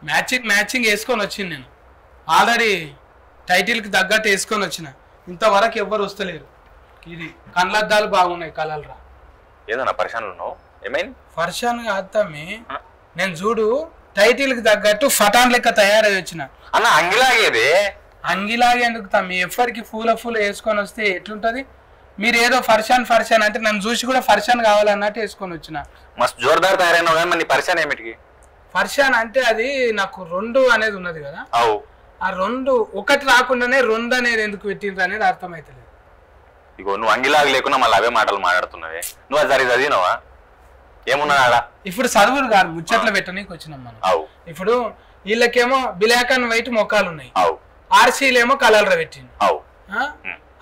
Matching వేసుకొని వచ్చింది నేను ఆల్రెడీ టైటిల్కి తగ్గట్టు వేసుకొని వచ్చిన ఇంతవరకు ఎవ్వరు వస్తలేరు ఇది కళ్ళద్దాలు బాగున్నాయి కలర్రా ఏదన్నా పరిశానలు ఉన్నావు ఏమైంది ఫర్షాన్ కాదమ్మి నేను చూడు టైటిల్కి తగ్గట్టు ఫటాన్ లెక్క తయారై వచ్చిన అన్న అంగిలాగేది అంగిలాగే ఎందుకు తమ్మి ఎవ్వరికి పూల వేసుకొని వస్తే ఎట్లుంటది మీరు ఏదో ఫర్షాన్ అంటే నన్ను చూసి కూడా ఫర్షాన్ కావాలన్నట్టు వేసుకొని వచ్చిన మస్తు జోర్దార్ తయారైన మరి నీ పరిశాన్ ఏమిటికి ఫర్షాన్ అంటే అది నాకు 2 అనేది ఉన్నది కదా అవు ఆ 2 ఒకటి రాకుండానే 2 అనేది ఎందుకు పెట్టిండ్రు అనేది అర్థమైతలేదు ఇగో నువ్వు అంగిలాగా లేకుండా మళ్ళీ అవే మాటలు మాట్లాడుతున్నావే నువ్వు అది సరి చదివినావా ఏమున్నా ఆడ ఇప్పుడు చదువులు కాదు ముచ్చట్లు పెట్టనీకి వచ్చినాం మనం అవు ఇప్పుడు వీళ్ళకేమో బ్లాక్ అండ్ వైట్ మొక్కలు ఉన్నాయి అవు ఆర్సీలేమో కలర్ పెట్టిండు అవు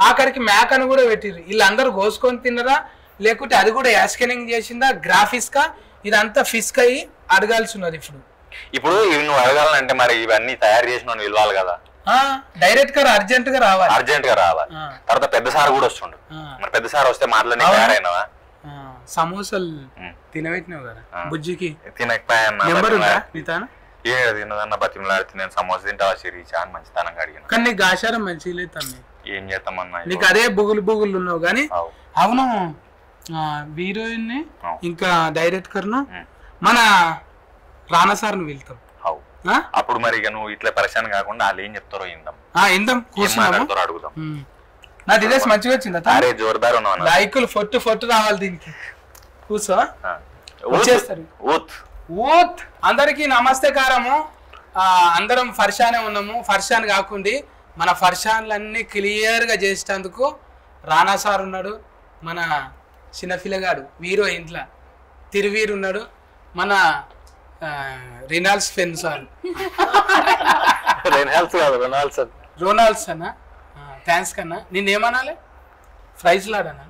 ఆఖరికి మ్యాక్ అని కూడా పెట్టిర్రు వీళ్ళందరూ కోసుకొని తిన్నరా లేకుంటే అది కూడా యాస్కెనింగ్ చేసిందా గ్రాఫిక్స్ గా ఇదంతా ఫిస్క్ అయ్యి అడగాల్సి ఉన్నది ఇప్పుడు ఇవి నువ్వు అడగాలంటే మరి ఇవన్నీ తయారు చేసిన పిలవాలి కదా డైరెక్ట్ గా అర్జెంట్ గా రావాలి తర్వాత పెద్ద సార్ కూడా వస్తుండు మరి పెద్ద సార్ వస్తే మాటలు తయారైనవా సమోసాలు తినబెట్టినావు కదా బుజ్జికి తినకపోయా తినదన్న బతిమలాడితే నేను సమోసా తింటావా సిరి చాలా మంచితనంగా అడిగిన కానీ నీకు ఆచారం మంచి లేదు తమ్మి ఏం చేస్తామన్నా నీకు అదే బుగులు ఉన్నావు కానీ అవును హీరోయిన్ ని ఇంకా డైరెక్టర్ ను మన రానా సార్ ను వెళ్తాం అప్పుడు మరి ఇక నువ్వు ఇట్లా పరిశాన్ కాకుండా వాళ్ళు ఏం చెప్తారో ఇందాం కూర్చున్నాం అడుగుదాం నా డ్రెస్ మంచిగా వచ్చిందా అరే జోర్దార్ ఉన్నావు లైకులు ఫొట్టు రావాలి దీనికి కూర్చో వచ్చేస్తారు ఊత్ అందరికి నమస్తేకారము అందరం ఫర్షానే ఉన్నాము ఫర్షాన్ కాకుండా మన ఫర్షాన్లన్నీ క్లియర్ గా చేసేందుకు రానా సార్ ఉన్నాడు మన చిన్నపిల్లగాడు వీరో ఇంట్లో తిరువీరు ఉన్నాడు మన రినాల్డ్స్ ఫెన్ సార్ రొనాల్డ్స్ అన్న థ్యాంక్స్ కన్నా నిన్నేమనాలి ప్రైజ్ లాడనా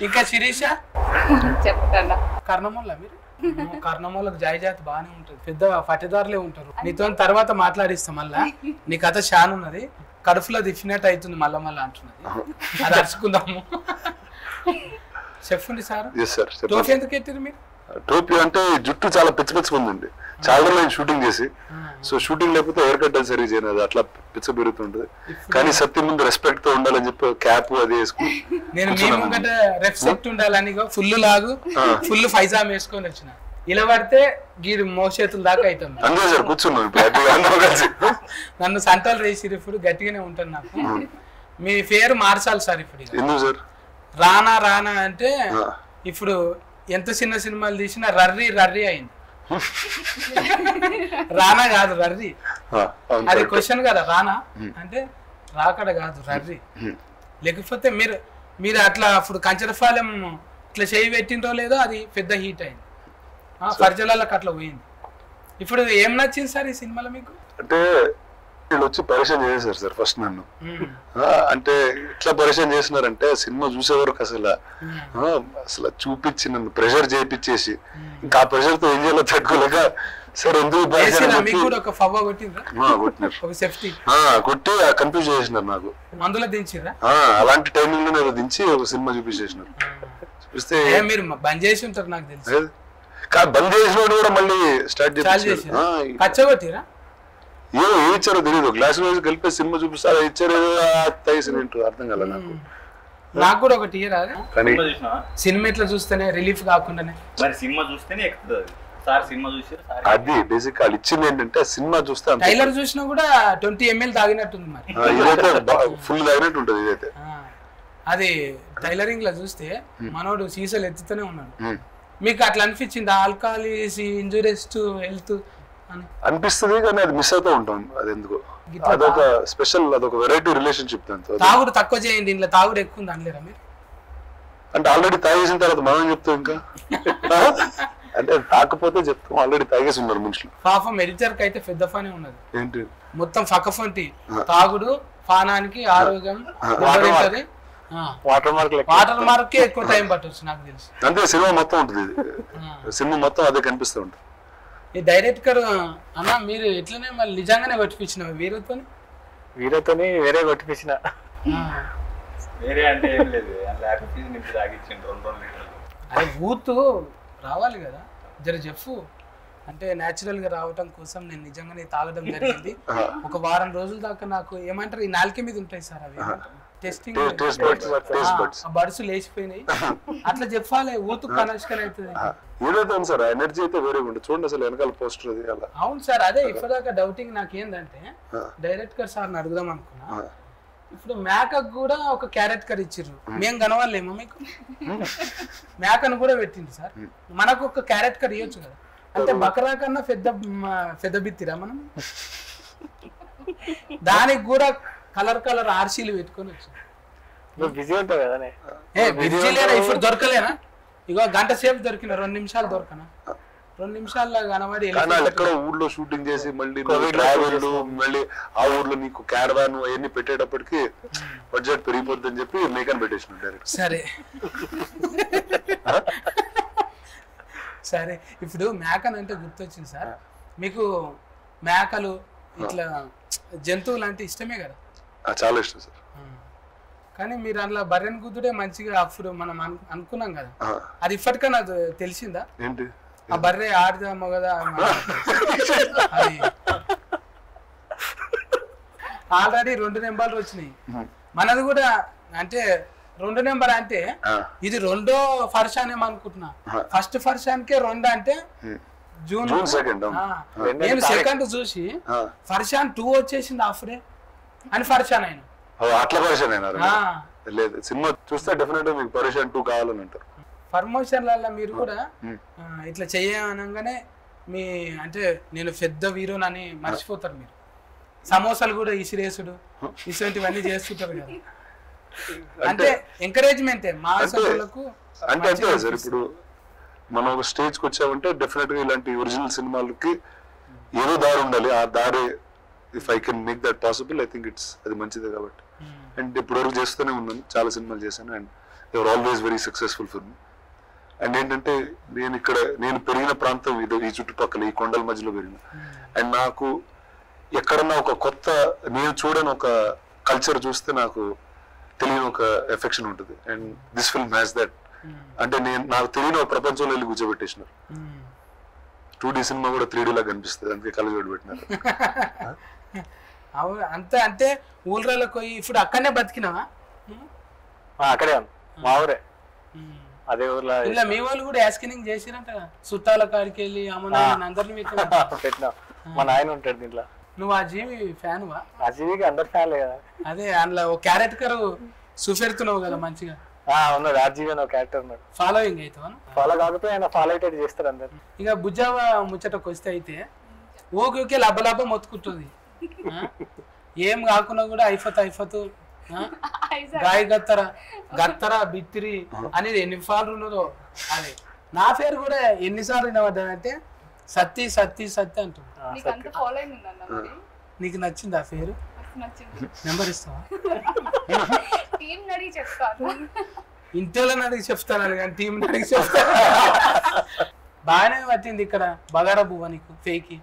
ఇంకా శిరీష చెప్పండి కర్ణమూల మీరు కర్ణమూలకు జాయిజాతి బాగానే ఉంటుంది పెద్ద పట్టేదారులే ఉంటారు నీతో తర్వాత మాట్లాడిస్తాం మళ్ళా నీ కథ షాన్ ఉన్నది కడుపులో దిఫినట్ అవుతుంది మళ్ళా అంటున్నది అది అరుచుకుందాము చెప్పండి సార్ టోపీ ఎందుకు ఎట్టారు మీరు టోపీ అంటే జుట్టు చాలా పిచ్చగా ఉందండి చాలా నేను షూటింగ్ చేసి సో షూటింగ్ లేకపోతే హెయిర్ కట్ అది సరిగ్గా చేయను అట్లా పిచ్చ పెరుగుతుంటది కానీ సత్యం ముందు రెస్పెక్ట్ తో ఉండాలని చెప్పి క్యాప్ అది వేసుకుని నేను రెస్పెక్ట్ ఉండాలని ఫుల్ లాగు ఫుల్ ఫైజామ్ వేసుకొని వచ్చిన ఇలా పడితే గీరు మోచేతుల దాకా అవుతుంది అంతే సార్ కూర్చున్నాను నన్ను సంతాలు వేసిరు ఇప్పుడు గట్టిగానే ఉంటాను నాకు మీ పేరు మార్చాలి సార్ ఇప్పుడు ఎందుకు సార్ రానా అంటే ఇప్పుడు ఎంత చిన్న సినిమాలు తీసినా రర్రీ అయింది రానా కాదు రర్రీ అది క్వశ్చన్ కదా రానా అంటే రాకడ కాదు రర్రీ లేకపోతే మీరు అట్లా ఇప్పుడు కంచరపాలెం ఇట్లా చేయి పెట్టిందో లేదో అది పెద్ద హీట్ అయింది పరిచయాలకు అట్లా పోయింది ఇప్పుడు ఏం నచ్చింది సార్ ఈ సినిమాలో మీకు అంటే వీళ్ళు వచ్చి పరిచయం చేశారు సార్ ఫస్ట్ నన్ను అంటే ఎట్లా పరిచయం చేసినారంటే సినిమా చూసే వరకు అసలు చూపించి నన్ను ప్రెషర్ చేయించేసి ఇంకా ఆ ప్రెషర్ తో ఏం చేయాలో తట్టుకోలేక సార్ ఎందుకు కొట్టి కన్ఫ్యూజ్ చేసినారు నాకు మందులో దించిరా అలాంటి టైమింగ్ లో దించి ఒక సినిమా చూపించేసినారు చూస్తే మీరు బంద్ చేసి ఉంటారు నాకు తెలుసు బంద్ చేసిన కూడా మళ్ళీ స్టార్ట్ చేసి ఏమో ఏమి ఇచ్చారో తెలియదు గ్లాస్ రోజు కలిపే సినిమా చూపిస్తారు ఇచ్చారు అర్థం కాల నాకు కూడా ఒకటి సినిమా ఇట్లా చూస్తేనే రిలీఫ్ కాకుండానే అది బేసిక్ వాళ్ళు ఇచ్చింది ఏంటంటే సినిమా చూస్తే ట్రైలర్ చూసినా కూడా 20 ml తాగినట్టుంది మరి ఇదైతే ఫుల్ తాగినట్టు ఉంటుంది ఇదైతే అది టైలరింగ్ లో చూస్తే మనోడు సీసాలు ఎత్తుతూనే ఉన్నాడు మీకు అట్లా అనిపించింది ఆల్కహాల్ ఇంజూరియస్ టు హెల్త్ అనిపిస్తుంది కానీ అది మిస్ అవుతూ ఉంటాం అది ఎందుకు అదొక స్పెషల్ అదొక వెరైటీ రిలేషన్షిప్ దాంతో తాగుడు తక్కువ చేయండి ఇంట్లో తాగుడు ఎక్కువ ఉంది అనలేరా మీరు అంటే ఆల్రెడీ తాగేసిన తర్వాత మనం చెప్తాం ఇంకా అంటే తాకపోతే చెప్తాం ఆల్రెడీ తాగేసి ఉన్నారు మనుషులు పాపం ఎడిటర్ కి అయితే పెద్ద ఫానే ఉన్నది ఏంటి మొత్తం ఫకఫంటి తాగుడు పానానికి ఆరోగ్యం వాటర్ మార్క్ ఎక్కువ టైం పట్టవచ్చు నాకు తెలుసు అంతే సినిమా మొత్తం ఉంటుంది సినిమా మొత్తం అదే కనిపిస్తూ ఉంటుంది ఈ డైరెక్టర్ అన్న మీరు ఎట్లనే మళ్ళీ నిజంగానే కొట్టిపించిన వీరతోని వేరే కొట్టిపించిన వేరే అంటే ఏం లేదు అదే ఊతు రావాలి కదా జర చెప్పు అంటే న్యాచురల్ గా రావటం కోసం నేను నిజంగానే తాగడం జరిగింది. ఒక వారం రోజుల దాకా నాకు ఏమంటారు ఈ నాలుక మీద ఉంటాయి సార్ అవి టెస్టింగ్ బడ్స్ లేచిపోయినాయి అట్లా చెప్పాలి ఊతు కనెక్షన్ అవుతుంది. ఏదైతే సార్ ఎనర్జీ అయితే వేరే ఉంటుంది చూడండి అసలు వెనకాల పోస్టర్ అది అలా. అవును సార్ అదే ఇప్పటిదాకా డౌటింగ్ నాకు ఏంటంటే డైరెక్ట్ గా సార్ అడుగుదాం అనుకున్నా. ఇప్పుడు మేకకు కూడా ఒక క్యారెట్ కర్రీ ఇచ్చిర్రు మేము కనవాలేమో మీకు మేకను కూడా పెట్టింది సార్ మనకు ఒక క్యారెట్ కర్రీ ఇవ్వచ్చు కదా అంటే బకరా కన్నా పెద్ద బిత్తిరా మనం దానికి కూడా కలర్ ఆర్సీలు పెట్టుకొని వచ్చాం. బిజీ ఉంటావు కదా బిజీ లేనా ఇప్పుడు దొరకలేనా ఇగో గంట సేపు దొరికిన 2 నిమిషాలు దొరకనా 2 నిమిషాల్లో కనబడి ఎక్కడ ఊర్లో షూటింగ్ చేసి మళ్ళీ ట్రావెల్ మళ్ళీ ఆ ఊర్లో నీకు క్యారవాన్ అవన్నీ పెట్టేటప్పటికి బడ్జెట్ పెరిగిపోద్ది అని చెప్పి మేకన్ పెట్టేసిన డైరెక్ట్. సరే ఇప్పుడు మేకన్ అంటే గుర్తొచ్చింది సార్ మీకు మేకలు ఇట్లా జంతువులు అంటే ఇష్టమే కదా? చాలా ఇష్టం సార్. కానీ మీరు అందులో బర్రెని గుద్దుడే మంచిగా అప్పుడు మనం అనుకున్నాం కదా అది ఇప్పటికన్నా తెలిసిందా ఏంటి ఆ బర్రె ఆడదా మగదా అది ఆల్రెడీ 2 నెంబర్లు వచ్చినాయి మనది కూడా అంటే 2 నెంబర్ అంటే ఇది 2వ ఫర్షాన్ ఏమనుకుంటున్నా ఫస్ట్ ఫర్షాన్కే 2 అంటే జూన్ నేను సెకండ్ చూసి ఫర్షాన్ 2 వచ్చేసింది ఆఫ్రే అని ఫర్షాన్ అయినా అట్లా పరేషాన్ అయినారు లేదు సినిమా చూస్తే డెఫినెట్ గా మీకు పరేషాన్ 2 కావాలని అంటారు. ప్రమోషన్ల మీరు కూడా ఇట్లా చేయనగానే మీ అంటే నేను పెద్ద హీరోనని మర్చిపోతారు మీరు సమోసాలు కూడా ఇసిరేసుడు ఇటువంటివన్నీ చేస్తుంటారు కదా అంటే ఎంకరేజ్మెంటే మా సభ్యులకు అంటే అంతే సార్. ఇప్పుడు మనం ఒక స్టేజ్ కి వచ్చామంటే డెఫినెట్ గా ఇలాంటి ఒరిజినల్ సినిమాలకి ఏదో దారి ఉండాలి ఆ దారి if I can make that possible I think it's అది మంచిదే కాబట్టి. అండ్ ఇప్పటివరకు చేస్తూనే ఉన్నాను చాలా సినిమాలు చేశాను and they are always very successful for me. And ఏంటంటే నేను పెరిగిన ప్రాంతం ఇది ఈ చుట్టుపక్కల ఈ కొండల మధ్యలో పెరిగిన అండ్ నాకు ఎక్కడన్నా ఒక కొత్త నేను చూడని ఒక కల్చర్ చూస్తే నాకు తెలియని ఒక ఎఫెక్షన్ ఉంటుంది and this film has that. అంటే నాకు తెలియని ఒక ప్రపంచంలో వెళ్ళి కూర్చోబెట్టేసినారు. 2D సినిమా కూడా 3D లాగా కనిపిస్తుంది అందుకే కళ్ళజోడు పెట్టినారు. అవును అంతే అంటే ఊళ్ళలోకి పోయి ఇప్పుడు అక్కడనే బతికినావా? అక్కడే మా ఊరే అదే ఊర్లో ఇలా మీ వాళ్ళు కూడా యాస్కినింగ్ చేసిరంట చుట్టాల కాడికి వెళ్ళి అమ్మ అందరిని పెట్టినా మా నాయన ఉంటాడు దీంట్లో. నువ్వు ఆ జీవి ఫ్యాన్వా? ఆ జీవికి అందరు ఫ్యాన్లే కదా. అదే అందులో ఓ క్యారెట్ కరు చూపెడుతున్నావు కదా మంచిగా ఉన్నాడు ఆర్జీవి అని ఒక క్యారెక్టర్ ఉన్నాడు. ఫాలోయింగ్ అవుతావా? ఫాలో కాకపోతే ఆయన ఫాలో అయితే చేస్తారు అందరు. ఇక బుజ్జావ ముచ్చటకు వస్తే అయితే ఓకే లబ్బ మొత్తుకుంటుంది ఏం కాకుండా కూడా అయిపోతూ గాయ గత్తర బిత్తిరి అనేది ఎన్ని సార్లు ఉన్నదో అది నా పేరు కూడా ఎన్నిసార్లు వినబడ్డానంటే సత్తి సత్తి సత్తి అంటుంది. నీకు నచ్చింది ఆ పేరు? నెంబర్ ఇస్తావా? ఇంటర్లో అడిగి చెప్తాను కానీ టీం అడిగి చెప్తాను. బాగానే పట్టింది ఇక్కడ బగారా బువ్వ నీకు ఫేకి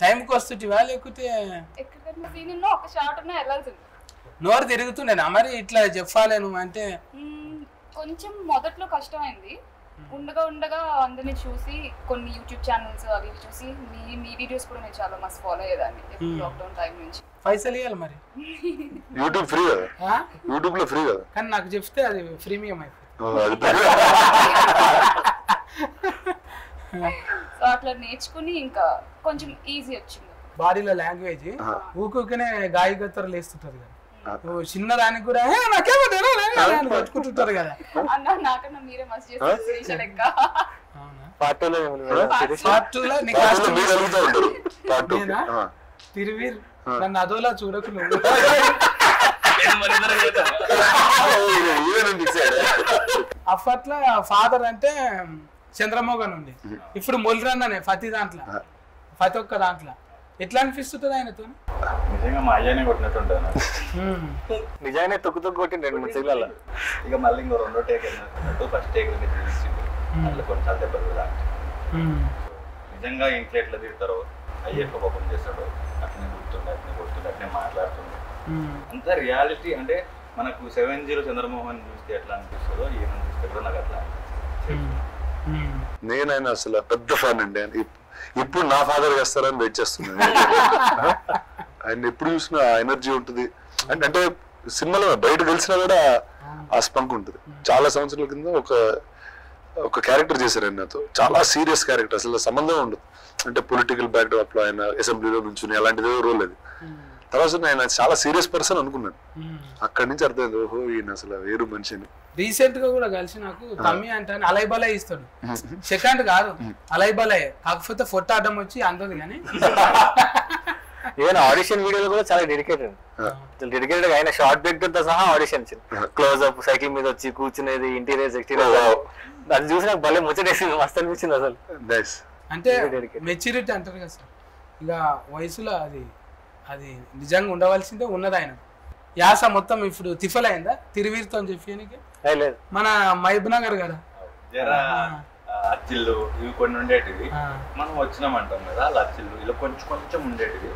టైంకి వస్తుంటివా లేకపోతే నోరు తిరుగుతుండే మరి ఇట్లా చెప్పాలి నువ్వు అంటే? కొంచెం మొదట్లో కష్టమైంది ఉండగా అందరినీ చూసి కొన్ని యూట్యూబ్ ఛానల్స్ అవి చూసి మీ వీడియోస్ కూడా నేను చాలా మస్తు ఫాలో అయ్యేదాన్ని లాక్డౌన్ టైం నుంచి. పైసలు ఇవ్వాలి మరి యూట్యూబ్ ఫ్రీ కదా యూట్యూబ్ లో ఫ్రీ కదా కానీ నాకు చెప్తే అది ప్రీమియం అయిపోయింది. సో అట్లా నేర్చుకుని ఇంకా కొంచెం ఈజీ వచ్చింది. బాడీలో లాంగ్వేజ్ ఊకనే గాయగత్తరలు వేస్తుంటారు కదా చిన్న దానికి కూడా కొట్టుకుంటుంటారు కదా. నాకన్నా మీరే మస్తు చేస్తారు. తిరువీర్ నన్ను అదోలా చూడకు నువ్వు. అప్పట్లో ఫాదర్ అంటే చంద్రమోహన్ ఉండే ఇప్పుడు మొలిరన్ అనే ప్రతి ఒక్క దాంట్లో ఎట్లా అనిపిస్తుంటది ఆయనతో? నిజంగా మా అయ్యనే కొట్టినట్టుంటాను. నిజంగానే తొక్కు కొట్టిండు 2-3 సిగ్నల్. ఇక మళ్ళీ ఇంకో 2వ టేక్ అయినట్టు ఫస్ట్ టేక్ అట్లా కొన్నిసార్లు దెబ్బలు కూడా నిజంగా ఇంట్లో ఎట్లా తిడతారో అయ్య ఎట్లా కోపం చేస్తాడో అట్లనే కొడుతుండే అట్లనే మాట్లాడుతుండే అంత రియాలిటీ. అంటే మనకు 7-0 చంద్రమోహన్ చూస్తే ఎట్లా అనిపిస్తుందో ఈయన చూస్తే కూడా నాకు అట్లా నేను ఆయన అసలు పెద్ద ఫ్యాన్ అండి. ఇప్పుడు నా ఫాదర్ చేస్తారని వెయిట్ చేస్తున్నాను. ఆయన ఎప్పుడు చూసినా ఎనర్జీ ఉంటుంది. అంటే సినిమాలో బయట తెలిసినా కూడా ఆ స్పంక్ ఉంటుంది. చాలా సంవత్సరాల కింద ఒక క్యారెక్టర్ చేశారు ఆయన నాతో, చాలా సీరియస్ క్యారెక్టర్, అసలు సంబంధం ఉండదు. అంటే పొలిటికల్ బ్యాక్డ్రాప్ లో ఆయన అసెంబ్లీలో నుంచి అలాంటిది రోల్ అది. తర్వాత ఆయన చాలా సీరియస్ పర్సన్ అనుకున్నాను. అక్కడి నుంచి అర్థమైంది, ఓహో ఈయన అసలు వేరు మనిషిని. రీసెంట్ గా కూడా కలిసి నాకు తమ్మి అంటే అలైబలై ఇస్తాడు. సెకండ్ కాదు అలైబలై, కాకపోతే ఫోటో అడ్డం వచ్చి అందదు. కానీ ఈవెన్ ఆడిషన్ వీడియోలో కూడా చాలా డెడికేటెడ్ ఆయన షార్ట్ బ్రేక్ తో సహా ఆడిషన్ క్లోజ్ అప్, సైకిల్ మీద వచ్చి కూర్చునేది, ఇంటీరియర్స్ ఎక్స్టీరియర్, అది చూసి నాకు భలే ముచ్చటేసింది, మస్తు అనిపించింది అసలు. అంటే మెచ్యూరిటీ అంటారు కదా సార్, ఇక వయసులో అది నిజంగా ఉండవలసిందే ఉన్నది. ఆయన యాస మొత్తం ఇప్పుడు తిఫలైందా తిరువీరుతో అని చెప్పి మన మహబూబ్ నగర్ కదా అచ్చిళ్ళు ఇవి కొన్ని ఉండేటివి, మనం వచ్చినామంటాం కదా అలా అచ్చిళ్ళు ఇలా కొంచెం ఉండేటివి.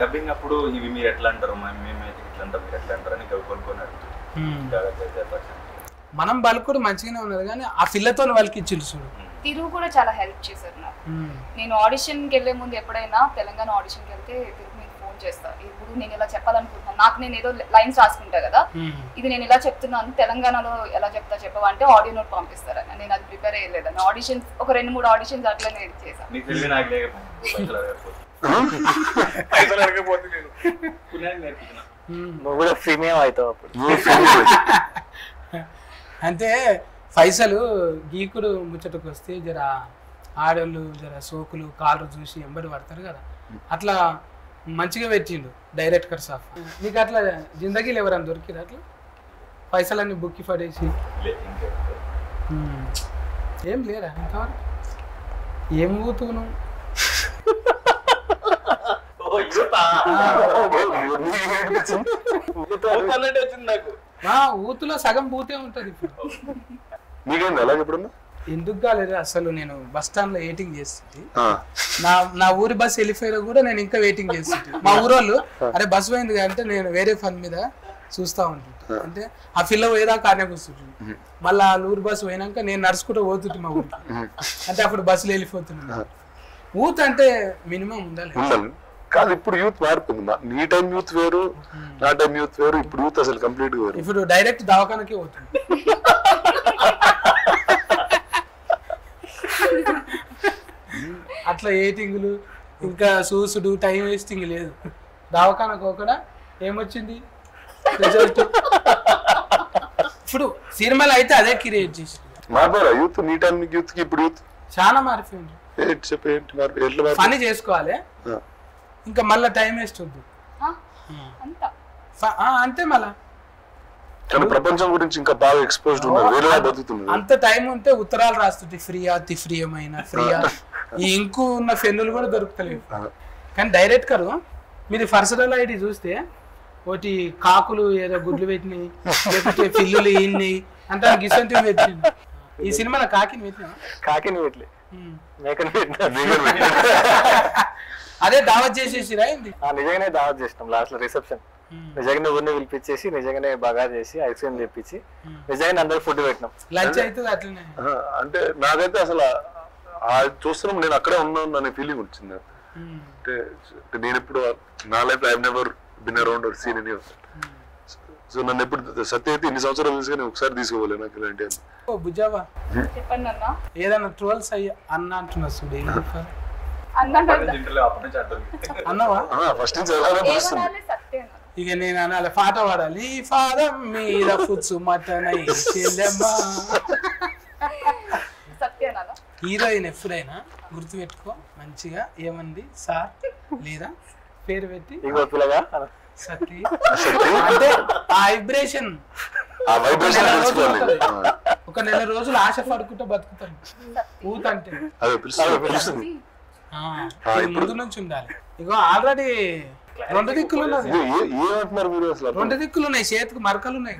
డబ్బింగ్ అప్పుడు ఇవి మీరు ఎట్లా అంటారు, మేమైతే ఇట్లా అంటాం, మీరు ఎట్లా అంటారు అని కొన్ని అడుగుతుంది. మనం బలుకుడు మంచిగానే ఉన్నది కానీ ఆ పిల్లతో వాళ్ళకి ఇచ్చిండు చూడు. తిరుగు కూడా చాలా హెల్ప్ చేశారు నాకు. నేను ఆడిషన్కి వెళ్ళే ముందు ఎప్పుడైనా తెలంగాణ ఆడిషన్కి వెళ్తే తిరుగు నేను ఫోన్ చేస్తా, ఇప్పుడు నేను ఇలా చెప్పాలనుకుంటున్నాను, నాకు నేను ఏదో లైన్స్ రాసుకుంటా కదా, ఇది నేను ఇలా చెప్తున్నాను తెలంగాణలో ఎలా చెప్పవా అంటే ఆడియో నోట్ పంపిస్తారని. నేను అది ప్రిపేర్ అయ్యలేదని ఆడిషన్స్ ఒక 2-3 ఆడిషన్స్ అట్లనే చేశాను. అంటే పైసలు గీకుడు ముచ్చటకు వస్తే జర ఆడోళ్ళు జర సోకులు కాళ్ళు చూసి ఎంబడి పడతారు కదా, అట్లా మంచిగా పెట్టిండు డైరెక్టర్ సాఫ్. నీకు అట్లా జిందగీలు ఎవరైనా దొరికిరు అట్లా పైసలన్నీ బుక్కి పడేసి? ఏం లేరా ఇంతవరకు? ఏం ఊతును ఊతులో సగం పూతే ఉంటది. ఎందుకు కాలేదు అసలు, నేను బస్ స్టాండ్ లో వెయిటింగ్ చేస్తుంది, నా ఊరి బస్ వెళ్ళిపోయినా కూడా నేను ఇంకా వెయిటింగ్ చేస్తుంటే మా ఊరోళ్ళు అరే బస్ పోయింది అంటే నేను వేరే పని మీద చూస్తా ఉంటుంటా. అంటే ఆ పిల్ల పోయేదాకా ఆనే కూర్చుంటుంది, మళ్ళీ ఆ ఊరి బస్సు పోయినాక నేను నడుచుకుంటూ పోతుంటే మా ఊరికి. అంటే అప్పుడు బస్సులు వెళ్ళిపోతున్నాను. ఊత్ అంటే మినిమం ఉండాలి కాదు. ఇప్పుడు యూత్ మారిపోయింది. నీ టైం యూత్ వేరు, నా టైం యూత్ వేరు. ఇప్పుడు యూత్ అసలు కంప్లీట్ వేరు. ఇప్పుడు డైరెక్ట్ దవాఖానకే పోతుంది. అట్లా ఎయిటింగ్లు ఇంకా చూసుడు టైం వేస్టింగ్ లేదు. దవాఖానకు ఒకడ ఏమొచ్చింది రిజల్ట్. ఇప్పుడు సినిమాలు అయితే అదే క్రియేట్ చేసి మారిపోయారా యూత్? నీ టైం యూత్ కి ఇప్పుడు యూత్ చాలా మారిపోయింది. పని చేసుకోవాలి ఇంకా మళ్ళా టైం వేస్ట్ వద్దు అంతే. మళ్ళా ప్రపంచం గురించి ఇంకా బాగా ఎక్స్పోజ్డ్ ఉన్నారు. అంత టైం ఉంటే ఉత్తరాలు రాస్తుంటే ఫ్రీయా తిఫ్రియమైన ఫ్రీయా ఈ ఇంకు ఉన్న ఫెన్నులు కూడా దొరుకుతలేవు. కానీ డైరెక్టర్ మీరు పర్సనల్ ఐడి చూస్తే ఒకటి కాకులు ఏదో గుడ్లు పెట్టినాయి, లేకపోతే పిల్లులు ఇన్ని అంటే గిసంటివి పెట్టింది. ఈ సినిమాలో కాకిని పెట్టినా? కాకిని పెట్టలే, అదే దావత్ చేసేసిరా ఏంది? నిజంగానే దావత్ చేసినాం. లాస్ట్ లో రిసెప్షన్ నిజంగానే ఊరిని పిలిపించేసి నిజంగానే బాగా చేసి ఐస్ క్రీమ్ తెప్పించి నిజంగానే అందరికి ఫుడ్ పెట్టినాం. లంచ్ అవుతుంది అట్లనే. అంటే నాకైతే అసలు చూస్తున్నాం, నేను అక్కడే ఉన్నాను అనే ఫీలింగ్ వచ్చింది. అంటే నేను ఎప్పుడు నా life I have never been around are seen any of that. So నన్ను ఎప్పుడు సత్య అయితే ఇన్ని సంవత్సరాలు తెలుసు కానీ ఒకసారి తీసుకోవాలి నాకు ఇలాంటి. బుజ్జావా ఏదన్నా ట్రోల్స్ అయ్యి అన్న అంటున్నా చూడు, అన్నావా? ఫస్ట్ ఇక నేను అనాలి పాట పాడాలి, ఫాదం మీద ఫుడ్స్ మటన్ హీరోయిన్ ఎప్పుడైనా గుర్తు పెట్టుకో మంచిగా, ఏమంది సార్ లేదా పేరు పెట్టి సతీ అంటే ఆ వైబ్రేషన్ ఒక నెల రోజులు ఆశ పడుకుంటూ బతుకుతాను. ఊత అంటే ముందు నుంచి ఉండాలి. ఇగో ఆల్రెడీ 2 దిక్కులు ఉన్నది. 2 దిక్కులు ఉన్నాయి, చేతికి మరకలు ఉన్నాయి.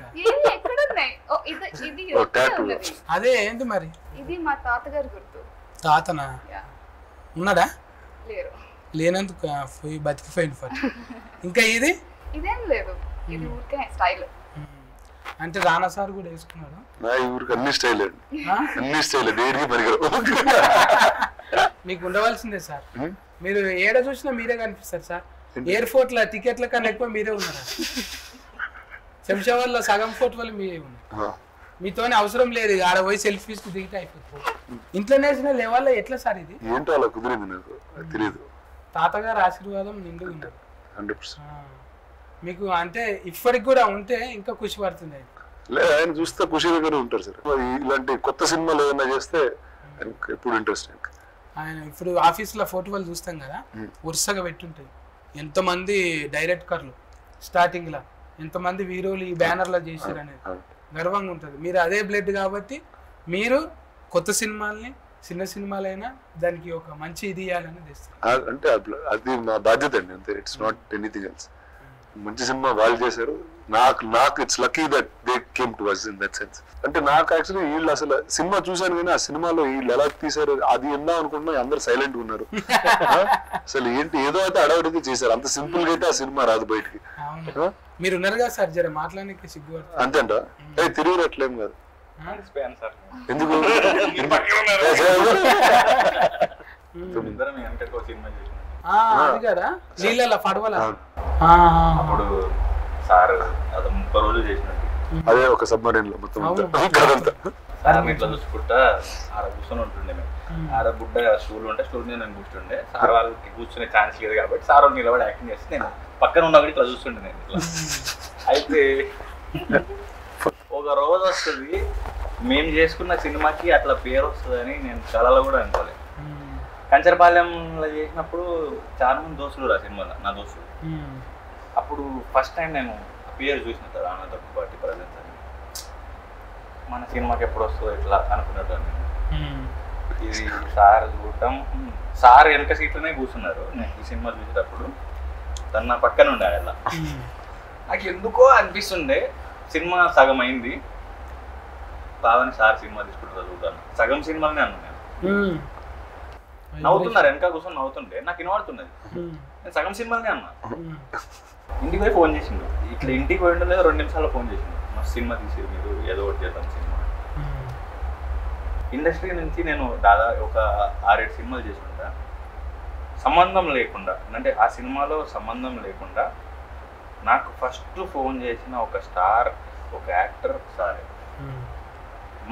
అదే ఏంటి మరి? ఇది మా తాతగారి గుర్తు. తాతనా? ఉన్నాడా? లేనందుకు పోయి బతికిపోయింది. ఇంకా ఇది ఇదేం లేదు, ఇది ఊరికే స్టైల్. అంటే రానా సార్ కూడా వేసుకున్నాడు. నా ఊరికి అన్ని స్టైల్ దేనికి పనికిరావు. మీకు ఉండవలసిందే సార్. మీరు ఏడ చూసినా మీరే కనిపిస్తారు సార్. ఎయిర్పోర్ట్ లో టికెట్ల కన్నా ఎక్కువ మీరే ఉన్నారు. శంషాబాద్ లో సగం ఫోర్ట్ వల్ల మీరే ఉన్నారు. మీతోనే అవసరం లేదు, ఆడ పోయి సెల్ఫీస్ దిగితే అయిపోతుంది. ఇంట్లో నేసిన లెవెల్లో ఎట్లా సార్ ఇది? ఏంటో అలా కుదిరింది నాకు తెలియదు. తాతగారు ఆశీర్వాదం నిండు ఉన్నారు 100%. మీకు అంటే ఇప్పటికి కూడా ఉంటే ఇంకా ఖుషి పడుతుంది. లేదు, ఆయన చూస్తే ఖుషిగానే ఉంటారు సార్. ఇలాంటి కొత్త సినిమాలు ఏదైనా చేస్తే ఎప్పుడు ఇంట్రెస్ట్. ఆయన ఇప్పుడు ఆఫీస్లో ఫోటోలు చూస్తాం కదా, వరుసగా పెట్టుంటాయి. ఎంతమంది డైరెక్టర్లు స్టార్టింగ్లో, ఎంతమంది హీరోలు ఈ బ్యానర్లో చేశారు అనేది గర్వంగా ఉంటుంది. మీరు అదే బ్లడ్ కాబట్టి మీరు కొత్త సినిమాల్ని, చిన్న సినిమాలైనా దానికి ఒక మంచి ఇది ఇవ్వాలని తెస్తారు. అంటే అది మా బాధ్యత అండి, అంతే. It's not anything else. మంచి సినిమా వాళ్ళు చేశారు. నాకు it's lucky that they came to us in that sense. అంటే నాకు యాక్చువల్లీ వీళ్ళు అసలు సినిమా చూసాను కానీ ఆ సినిమాలో వీళ్ళు ఎలా తీశారు అది ఎందా అనుకుంటున్నా, అందరు సైలెంట్ గా ఉన్నారు. అసలు ఏంటి ఏదో అయితే అడవడితే చేశారు. అంత సింపుల్ గా అయితే ఆ సినిమా రాదు బయటికి. మీరు ఉన్నారు కదా సార్, జర మాట్లాడడానికి సిగ్గు. అంతేంట తిరిగి అట్లేం కాదు. ఎందుకు అది కదా నీళ్ళ పడవల అప్పుడు సార్ అది 30 రోజులు చేసినట్టు. అదే ఒక సబ్మరీన్ లో మొత్తం ఇట్లా చూసుకుంటా ఆడ కూర్చొని ఉంటుండే. మేము ఆడ బుడ్డ స్టూల్ ఉంటే స్టూల్ మీద నేను కూర్చుండే. సార్ వాళ్ళకి కూర్చునే ఛాన్స్ లేదు కాబట్టి సార్ వాళ్ళు నిలబడి యాక్టింగ్ చేస్తే నేను పక్కన ఉన్నా కూడా ఇట్లా చూస్తుండే నేను ఇట్లా. అయితే ఒక రోజు వస్తుంది మేము చేసుకున్న సినిమాకి అట్లా పేరు వస్తుందని నేను కళలో కూడా అనుకోలేదు. కంచరపాలెంలో చేసినప్పుడు చాలా మంది దోస్తులు ఆ సినిమాలో, నా దోస్తులు. అప్పుడు ఫస్ట్ టైం నేను పేరు చూసిన తర్వాత ఆనందం పార్టీ ప్రజెన్స్ అని, మన సినిమాకి ఎప్పుడు వస్తుందో ఇట్లా అనుకున్నట్టు. ఇది సార్ చూడటం, సార్ వెనక సీట్లోనే కూర్చున్నారు. నేను ఈ సినిమా చూసేటప్పుడు తను నా పక్కన ఉండే. అలా నాకు ఎందుకో అనిపిస్తుండే సినిమా సగం అయింది, బాగానే సార్ సినిమా తీసుకుంటారు చూడాలి. సగం సినిమాలనే అన్నా నేను. నవ్వుతున్నారు వెనక కూర్చొని నవ్వుతుంటే నాకు వినబడుతున్నది. నేను సగం సినిమాలనే అన్నా. ఇంటికి పోయి ఫోన్ చేసిండు. ఇట్లా ఇంటికి పోయిండో లేదో 2 నిమిషాల్లో ఫోన్ చేసిండు. మా సినిమా తీసి మీరు ఏదో ఒకటి చేద్దాం సినిమా. ఇండస్ట్రీ నుంచి నేను దాదాపు ఒక 6-7 సినిమాలు చేసి ఉంటా. సంబంధం లేకుండా, అంటే ఆ సినిమాలో సంబంధం లేకుండా నాకు ఫస్ట్ ఫోన్ చేసిన ఒక స్టార్, ఒక యాక్టర్ సారే.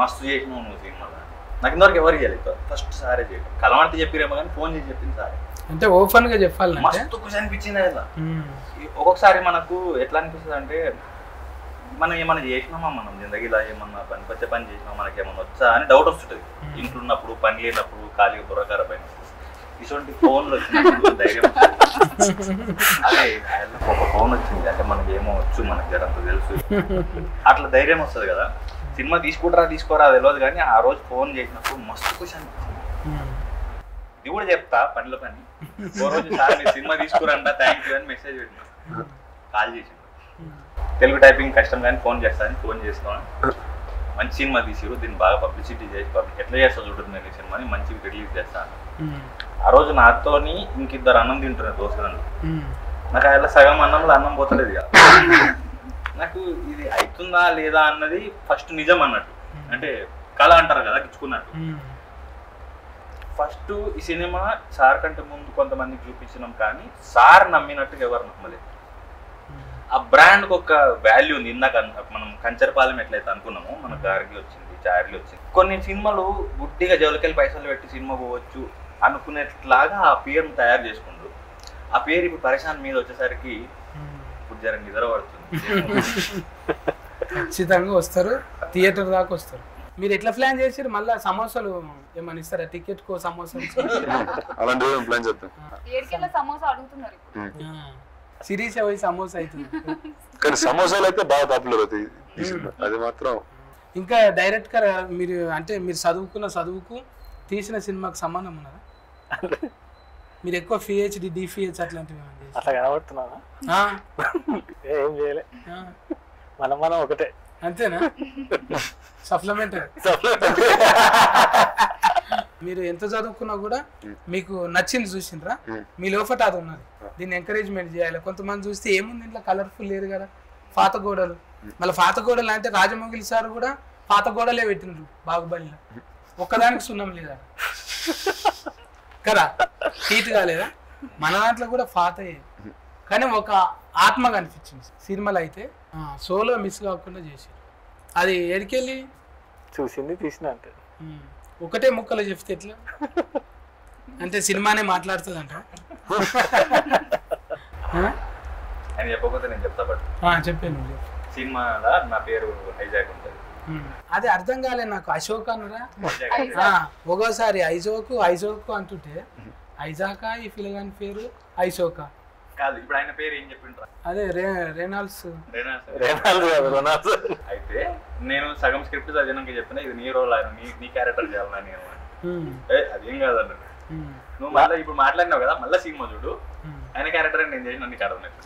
మస్తు చేసినావు నువ్వు సినిమాలో. నాకు ఇంతవరకు ఎవరికి చేయలేదు, ఫస్ట్ సారే చేయడం. కలమంటే చెప్పిరేమో కానీ ఫోన్ చేసి చెప్పింది సారే. అంటే ఓపెన్ గా చెప్పాలి. మస్తు ఖుషి అనిపించింది కదా. ఒక్కొక్కసారి మనకు ఎట్లా అనిపిస్తుంది అంటే, మనం ఏమన్నా చేసినామా, మనం జిందగీలో ఏమన్నా పనికొచ్చే పని చేసినామా, మనకి ఏమన్నా వచ్చా అని డౌట్ వస్తుంటుంది. ఇంట్లో ఉన్నప్పుడు, పని లేనప్పుడు, ఖాళీగా బుర్రకార పైనప్పుడు. ఇటువంటి ఫోన్లు వచ్చినప్పుడు ధైర్యం. అదే ఒక ఫోన్ వచ్చింది అంటే మనకి ఏమో వచ్చు, మనకి జరంతా తెలుసు, అట్లా ధైర్యం వస్తుంది కదా. సినిమా తీసుకోరా తెలియదు కానీ ఆ రోజు ఫోన్ చేసినప్పుడు మస్తు ఖుషి అనిపించింది. ఇది కూడా చెప్తా పనిలో పని. ఓ రోజు సార్ మీరు సినిమా తీసుకురంట, థ్యాంక్ యూ అని మెసేజ్ పెట్టినా, కాల్ చేసిండు. తెలుగు టైపింగ్ కష్టం కానీ ఫోన్ చేస్తాను, ఫోన్ చేస్తాను. మంచి సినిమా తీసిరు, దీన్ని బాగా పబ్లిసిటీ చేసి ఎట్లా చేస్తా చూడండి నేను ఈ సినిమాని మంచిగా రిలీజ్ చేస్తాను. ఆ రోజు నాతోని ఇంకిద్దరు అన్నం తింటున్నారు దోస్తులను. నాకు అలా సగం అన్నంలో అన్నం పోతలేదు ఇక. నాకు ఇది అవుతుందా లేదా అన్నది ఫస్ట్ నిజం అన్నట్టు, అంటే కళ అంటారు కదా గిచ్చుకున్నట్టు. ఫస్ట్ ఈ సినిమా సార్ కంటే ముందు కొంతమందికి చూపించినాం కానీ సార్ నమ్మినట్టుగా ఎవరు నమ్మలేదు. ఆ బ్రాండ్కి ఒక వాల్యూ ఉంది. ఇందాక మనం కంచరపాలెం ఎట్లయితే అనుకున్నామో మన గారికి వచ్చింది, చార్లీ వచ్చింది. కొన్ని సినిమాలు గుడ్డిగా జోలికెళ్ళి పైసలు పెట్టి సినిమా పోవచ్చు అనుకునేట్లాగా ఆ పేరును తయారు చేసుకుంటారు. ఆ పేరు ఇప్పుడు పరేషాన్ మీద వచ్చేసరికి ఇప్పుడు జర నిద్ర పడుతుంది. ఖచ్చితంగా వస్తారు, థియేటర్ దాకా వస్తారు. మీరు ఎట్లా ప్లాన్ చేసారు? మళ్ళీ సమోసాలు ఏమని ఇస్తారా? టికెట్ కో సమోసాలు అలాంటి ప్లాన్ చేద్దాం. సమోసా అడుగుతున్నారు సిరీస్ పోయి సమోసా అవుతుంది. కానీ సమోసాలు అయితే బాగా పాపులర్ అవుతాయి, అది మాత్రం. ఇంకా డైరెక్ట్ గా మీరు అంటే మీరు చదువుకున్న చదువుకు తీసిన సినిమాకు సంబంధం ఉన్నదా? మీరు ఎక్కువ పిహెచ్డి, డిపిహెచ్ అట్లాంటివి అట్లా కనబడుతున్నానా? ఏం చేయలే, మనం ఒకటే. అంతేనా? సప్లిమెంటరీ. మీరు ఎంత చదువుకున్నా కూడా మీకు నచ్చింది చూసిండ్రా, మీ లోపట అది ఉన్నది, దీన్ని ఎంకరేజ్మెంట్ చేయాలి. కొంతమంది చూస్తే ఏముంది ఇంట్లో కలర్ఫుల్ లేదు కదా, పాత గోడలు మళ్ళీ పాత గోడలు అంటే రాజమౌళి సార్ కూడా పాత గోడలే పెట్టిండ్రు బాహుబలిలో, ఒక్కదానికి సున్నం లేదా కదా, హీట్ కాలేదా? మన దాంట్లో కూడా పాతయే, కానీ ఒక ఆత్మ కనిపించింది సినిమాలో. అయితే సోలో మిస్ కాకుండా చేసి అది ఎడికెళ్ళి చూసింది తీసిన అంటే ఒకటే ముక్కలు చెప్తే ఎట్లా అంటే సినిమానే మాట్లాడుతుంది అంట. చెప్పకపోతే నేను చెప్తా బట్ చెప్పాను సినిమాలో నా పేరు హైజాక్ ఉంటుంది. అది అర్థం కాలే నాకు. అశోక్ అనురా ఒక్కోసారి ఐజోకు ఐజోకు అంటుంటే ఐజాకా ఈ ఫిలగాని పేరు ఐశోకా కాదు. ఇప్పుడు ఆయన పేరు ఏం చెప్పిండ్రా? అదే రెనాల్డ్స్. అయితే నేను సగం స్క్రిప్ట్ చదివినాక చెప్పిన ఇది నీ రోల్, నీ క్యారెక్టర్ చేయాలన్నా నేను. అదేం కాదన్నాడు. నువ్వు మళ్ళీ ఇప్పుడు మాట్లాడినావు కదా, మళ్ళీ సినిమా చూడు, ఆయన క్యారెక్టర్ నేను చేసిన నీకు అర్థమైంది.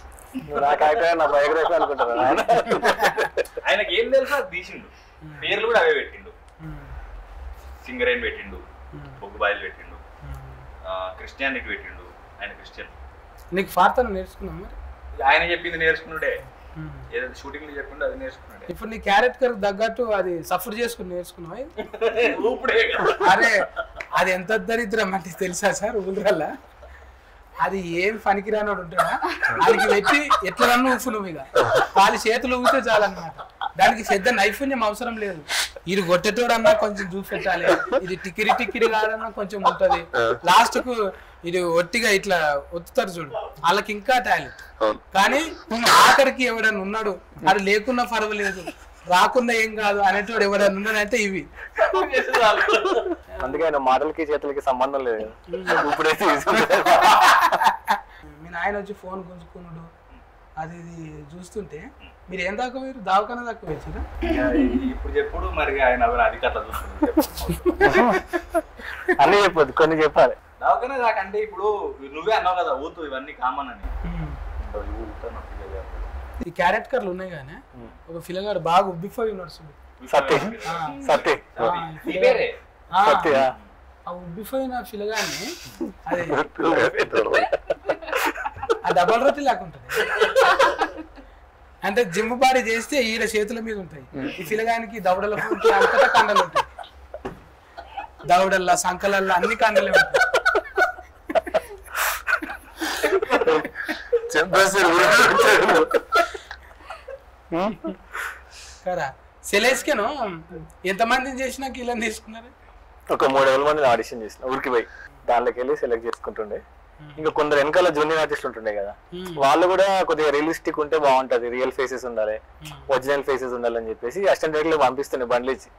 ఆయనకి ఏం తెలుసు అది తీసిండు, పేర్లు కూడా అవే పెట్టిండు. సింగరేన్ పెట్టిండు, బొగ్గుబాయిలు పెట్టిండు, క్రిస్టియానిటీ పెట్టిండు. ఆయన క్రిస్టియన్. నీకు ఫార్తను నేర్చుకున్నాం మరి? ఆయన చెప్పింది నేర్చుకున్నాడే, ఏదైతే షూటింగ్ లో చెప్పిండో అది నేర్చుకున్నాడే. ఇప్పుడు నీ క్యారెక్టర్ తగ్గట్టు అది సఫర్ చేసుకుని నేర్చుకున్నావా? అరే అది ఎంత దరిద్రం అంటే తెలుసా సార్, ఊళ్ళ అది ఏం పనికిరానోడు ఉంటాడా, దానికి పెట్టి ఎట్లా నన్ను ఊపు నువ్వు, ఇక వాళ్ళ చేతులు ఊపితే చాలన్నమాట. దానికి పెద్ద నైపుణ్యం అవసరం లేదు. ఇది కొట్టేటోడన్నా కొంచెం చూపెట్టాలి, ఇది టిక్కిరి టిక్కిరి కాదన్నా కొంచెం ఉంటది. లాస్ట్ కు ఇది ఒట్టిగా ఇట్లా ఒత్తుతారు చూడు, వాళ్ళకి ఇంకా టాలెంట్. కానీ ఆఖరికి ఎవడన్నా ఉన్నాడు, అది లేకున్నా పర్వాలేదు, రాకుండా ఏం కాదు అనేటోడు ఎవడన్నా ఉన్నాడంటే ఇవి. అందుకే ఆయన మాటలకి చేతులకి సంబంధం లేదు. ఇప్పుడైతే మీ నాయన వచ్చి ఫోన్ గుంజుకున్నాడు అది ఇది చూస్తుంటే మీరు ఏం దాకా పోయారు? దావకన్నా దాకా వచ్చారా? ఇప్పుడు చెప్పుడు మరి ఆయన అధికారులు అన్నీ చెప్పొద్దు, కొన్ని చెప్పాలి. దావకన్నా దాకా అంటే ఇప్పుడు నువ్వే అన్నావు కదా ఊతు ఇవన్నీ కామన్ అని. ఈ క్యారెక్టర్లు ఉన్నాయి కానీ ఒక ఫిలగాడు బాగా ఉబ్బిపోయి ఉన్నాడు చూడు. సత్య సత్య ఆ ఉబ్బిపోయిన ఫిలగాన్ని అది ఆ డబల్ రొట్టి లేకుంటది. అంటే జిమ్ బాడీ చేస్తే ఈడ చేతుల మీద ఉంటాయి, ఈ ఫిలగానికి దవడల అంతటా కండలు ఉంటాయి, దవడల్లా సంకలల్లా అన్ని కండలే ఉంటాయి. కదా సెలెస్కేను ఎంతమందిని చేసినాక ఇలా తీసుకున్నారు? ఒక 3,000 మంది ఆడిషన్ చేసిన ఊరికి పోయి దానిలోకి వెళ్ళి సెలెక్ట్ చేసుకుంటుండే. ఇంకా కొందరు వెనకాల జూనియర్ ఆర్టిస్ట్ ఉంటుండే కదా, వాళ్ళు కూడా కొద్దిగా రియలిస్టిక్ ఉంటే బాగుంటది, రియల్ ఫేసెస్ ఉండాలి, ఒరిజినల్ ఫేసెస్ ఉండాలని చెప్పేసి అసిస్టెంట్ డైరెక్టర్ పంపిస్తుండే బండ్లు ఇచ్చి.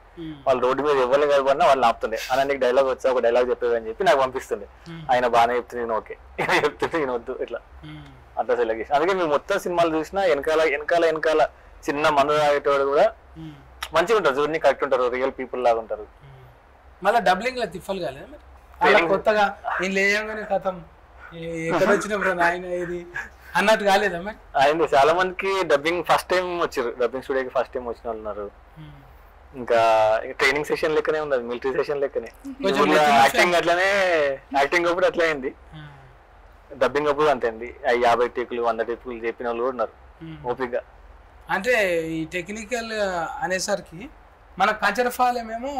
వాళ్ళు రోడ్డు మీద ఎవరిని కలపడినా వాళ్ళు ఆపుతుండే, అలా నీకు డైలాగ్ వచ్చా ఒక డైలాగ్ చెప్పేవని చెప్పి నాకు పంపిస్తుండే. ఆయన బాగానే చెప్తుంది, నేను ఓకే, చెప్తుంటే నేను వద్దు, ఇట్లా అట్లా సెలెక్ట్ చేసి. అందుకే మేము మొత్తం సినిమాలు చూసినా వెనకాల వెనకాల వెనకాల చిన్న మందు తాగేటోడు కూడా మంచిగా ఉంటారు, జూని కరెక్ట్ ఉంటారు, రియల్ పీపుల్ లాగా ఉంటారు. మళ్ళీ డబ్లింగ్ లో తిప్పలు కాలేదు మరి కొత్తగా నేను లేయంగానే కథం ఎక్కడ వచ్చినప్పుడు ఆయన ఇది అన్నట్టు కాలేదా మరి? అయింది. చాలా మందికి డబ్బింగ్ ఫస్ట్ టైం వచ్చారు, డబ్బింగ్ స్టూడియోకి ఫస్ట్ టైం వచ్చిన వాళ్ళు ఉన్నారు. ఇంకా ట్రైనింగ్ సెషన్ లెక్కనే ఉన్నది, మిలిటరీ సెషన్ లెక్కనే. యాక్టింగ్ అట్లనే, యాక్టింగ్ అప్పుడు అట్లా అయింది, డబ్బింగ్ అప్పుడు అంతే అండి. 50 టేకులు 100 టేకులు చెప్పిన వాళ్ళు కూడా ఉన్నారు ఓపిక. అంటే ఈ టెక్నికల్ అనేసరికి మన కంచరఫాలేమేమో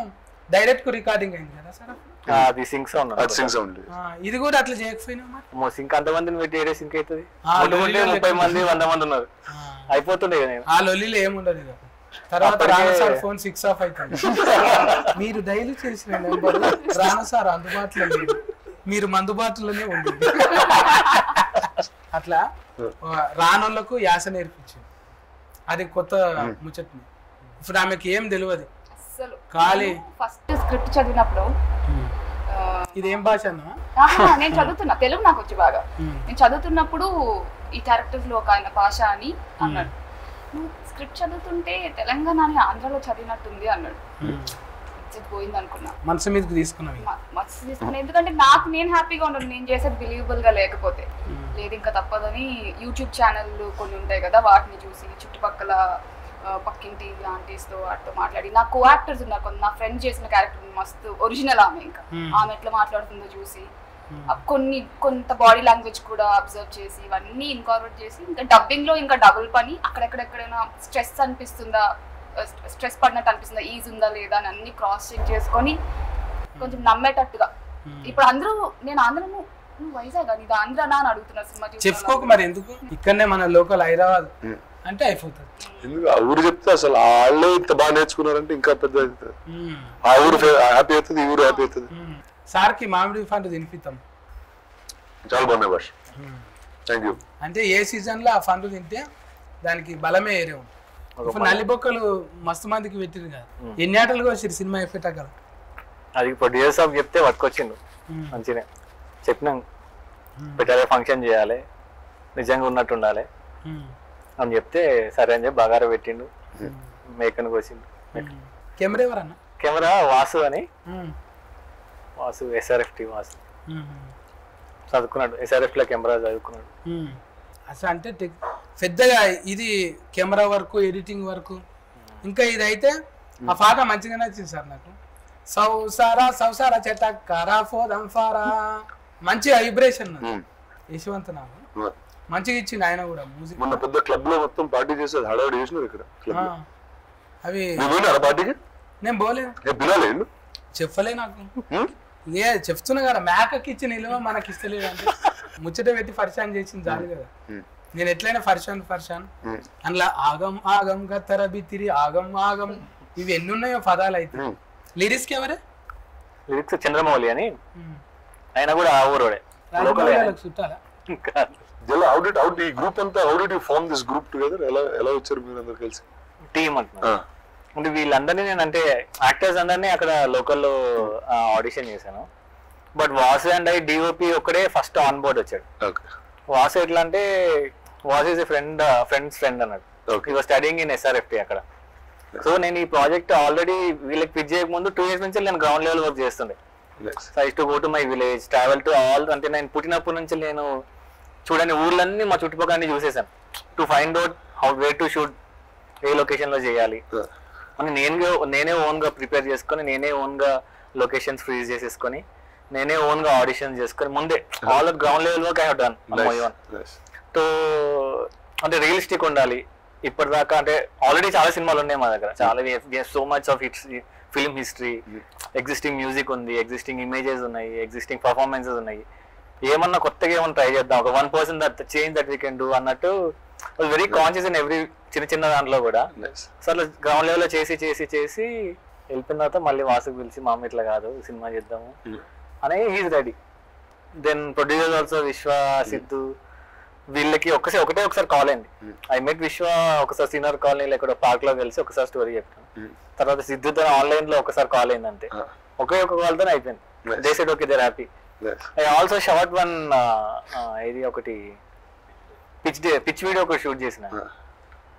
డైరెక్ట్ రికార్డింగ్ అయింది కదా సార్, అది సింక్ సౌండ్. ఇది కూడా అట్లా చేయకపోయినా సింక్ అంతమందిని పెట్టి ఏడే సింక్ అవుతుంది. 30 మంది 100 మంది ఉన్నారు, అయిపోతుండే కదా. ఆ లొల్లిలో ఏముండదు ఇక. తర్వాత రానా సార్ ఫోన్ 6 ఆఫ్ అవుతుంది, మీరు డైలీ చేసిన నెంబర్ రానా సార్ అందుబాటులో లేదు, మీరు మందుబాటులోనే ఉండేది. అట్లా రానోళ్లకు యాస నేర్పించింది, అది కొత్త ముచ్చట్ని. ఇప్పుడు ఆమెకి ఏం తెలియదు ఖాళీ. ఫస్ట్ స్క్రిప్ట్ చదివినప్పుడు ఇదేం భాష అన్నా? నేను చదువుతున్నా, తెలుగు నాకు వచ్చి బాగా. నేను చదువుతున్నప్పుడు ఈ క్యారెక్టర్స్ లో ఒక ఆయన భాష అని అన్నాడు. నువ్వు స్క్రిప్ట్ చదువుతుంటే తెలంగాణ ఆంధ్రలో చదివినట్టుంది అన్నాడు. పోయింది అనుకున్నా, మనసు మీదకి తీసుకున్నా. ఎందుకంటే నేను హ్యాపీగా ఉండను, నేను చేసేది బిలీవబుల్ గా లేకపోతే. లేదు ఇంకా తప్పదని యూట్యూబ్ ఛానల్ కొన్ని ఉంటాయి కదా, వాటిని చూసి చుట్టుపక్కల పక్కింటి ఆంటీస్ తో అట్లా మాట్లాడి, నా కో యాక్టర్స్ ఉన్నారు, నా ఫ్రెండ్ చేసిన క్యారెక్టర్ మస్తు ఒరిజినల్ ఆమె, ఇంకా ఆమె ఎట్లా మాట్లాడుతుందో చూసి కొంత బాడీ లాంగ్వేజ్ కూడా అబ్జర్వ్ చేసి ఇవన్నీ ఇన్కార్పొరేట్ చేసి ఇంకా డబ్బింగ్ లో ఇంకా డబుల్ పని అక్కడెక్కడెక్కడైనా స్ట్రెస్ అనిపిస్తుందా, స్ట్రెస్ పడినట్టు అనిపిస్తుందా, ఈజ్ ఉందా లేదా అని అన్ని క్రాస్ చెక్ చేసుకొని కొంచెం నమ్మేటట్టుగా. ఇప్పుడు అందరూ నేను ఆంధ్ర నువ్వు వైజాగ్ ఇది ఆంధ్రనా అని అడుగుతున్నారు సినిమా చెప్పుకోకు మరి ఎందుకు ఇక్కడనే మన లోకల్ హైదరాబాద్ అంటే అయిపోతుంది. ఎందుకు ఆ ఊరు చెప్తే అసలు వాళ్ళే ఇంత బాగా నేర్చుకున్నారంటే ఇంకా పెద్ద అవుతుంది. ఆ ఊరు హ్యాపీ అవుతుంది, ఈ ఊరు హ్యాపీ అవుతుంది. సార్కి మామిడి పండు తినిపిస్తాం. చాలా బాగున్నాయి భాష, థ్యాంక్ యూ. అంటే ఏ సీజన్ లో ఆ పండు తింటే దానికి బలమే ఏరే ఉంది. ఇప్పుడు నల్లిబొక్కలు మస్తు మందికి పెట్టింది కదా, ఎన్ని ఆటలుగా వచ్చారు సినిమా ఎఫెక్ట్ కదా. అది ప్రొడ్యూసర్ సాబ్ చెప్తే పట్టుకొచ్చిండు మంచిగా చెప్పినాం పెట్టాలి, ఫంక్షన్ చేయాలి, నిజంగా ఉన్నట్టు ఉండాలి అని చెప్తే సరే అని చెప్పి బగారా పెట్టిండు, మేకను కోసిండు. కెమెరా ఎవరన్నా? కెమెరా వాసు అని, వాసు SRFT వాసు చదువుకున్నాడు, SRFT లో కెమెరా చదువుకున్నాడు. అసలు అంటే పెద్దగా ఇది కెమెరా వర్క్, ఎడిటింగ్ వర్క్, ఇంకా ఇది అయితే ఆ పాట మంచిగా నచ్చింది సార్ నాకు. సౌసారా చెట్టకారా ఫోదంఫారా మంచి వైబ్రేషన్ యశ్వంత్ నాకు మంచిగా ఇచ్చింది ఆయన కూడా మ్యూజిక్. మొన్న పెద్ద క్లబ్ లో మొత్తం పార్టీ చేసేది హడావుడి చేసినారు ఇక్కడ అవి. పార్టీకి నేను పోలేదు, చెప్పలే నాకు. చెప్తున్నా కదా మేకకి ఇచ్చిన నిలువ మనకి ఇస్తలేదు అంటే ముచ్చట పెట్టి ఫర్షాన్ చేసింది చాలు కదా. నేను ఎట్లయినా ఫర్షాన్ అందులో ఆగం ఆగం గత్తర బితిరి ఆగం ఆగం ఇవి ఎన్ని ఉన్నాయో పదాలు అయితే. లిరిక్స్ ఎవరే? లిరిక్స్ చంద్రమౌళి అని, ఆయన కూడా ఆ ఊరోడే చుట్టాలా. ఈ గ్రూప్ అంతా how did you form this group together? ఎలా వచ్చారు మీరు అందరూ కలిసి టీమ్ అంటున్నా? అంటే వీళ్ళందరినీ నేను అంటే యాక్టర్స్ అందరినీ అక్కడ లోకల్లో ఆడిషన్ చేశాను. బట్ వాసు అండ్ DOP ఒక్కడే ఫస్ట్ ఆన్ బోర్డ్ వచ్చాడు. వాసు ఎట్లా అంటే వాసు ఈజ్ ఫ్రెండ్స్ ఫ్రెండ్ అన్నాడు. ఈ వాజ్ స్టడీయింగ్ ఇన్ SRFT అక్కడ. సో నేను ఈ ప్రాజెక్ట్ ఆల్రెడీ వీళ్ళకి పిచ్ చేయకముందు 2 years నుంచి నేను గ్రౌండ్ లెవెల్ వర్క్ చేస్తుండే. So I to go to my village, travel to all. అంటే నేను పుట్టినప్పటి నుంచి నేను చూడని ఊర్లన్నీ మా చుట్టుపక్కల అన్ని చూసేసాను. To find out how where to shoot, ఏ లొకేషన్ లో చేయాలి అని నేనే ఓన్ గా ప్రిపేర్ చేసుకొని, నేనే ఓన్ గా లొకేషన్స్ ఫ్రీజ్ చేసేసుకొని, నేనే ఓన్ గా ఆడిషన్ చేసుకొని ముందే all ground level work I have done. So అంటే రియలిస్టిక్ ఉండాలి. ఇప్పటిదాకా అంటే ఆల్రెడీ చాలా సినిమాలు ఉన్నాయి మా దగ్గర, చాలా so much of film history, existing music ఉంది, ఎగ్జిస్టింగ్ ఇమేజెస్ ఉన్నాయి, ఎగ్జిస్టింగ్ పర్ఫార్మెన్సెస్ ఉన్నాయి. ఏమన్నా కొత్తగా ఏమన్నా ట్రై చేద్దాం, ఒక 1% that change that we can do అన్నట్టు వెరీ కాన్షియస్ ఇన్ ఎవ్రీ చిన్న దాంట్లో కూడా. సో అట్లా గ్రౌండ్ లెవెల్లో చేసి వెళ్ళిపోయిన తర్వాత మళ్ళీ వాసుకు పిలిచి మా అమ్మ ఇట్లా కాదు సినిమా చేద్దాము అని he's ready. Then producer also Vishwa, Siddhu వీళ్ళకి ఒకసారి కాల్ అయింది. ఐ మెట్ విశ్వ ఒకసారి సీనియర్ కాలనీ ఇక్కడ పార్క్ లో కలిసి ఒకసారి స్టోరీ చెప్పాను. తర్వాత సిద్ధుతో ఆన్లైన్ లో ఒకసారి కాల్ అయింది అంతే, ఒక కాల్ తోనే అయిపోయింది. They said okay, they are happy. I also short one ఇది ఒకటి పిచ్ వీడియో ఒకటి షూట్ చేసిన,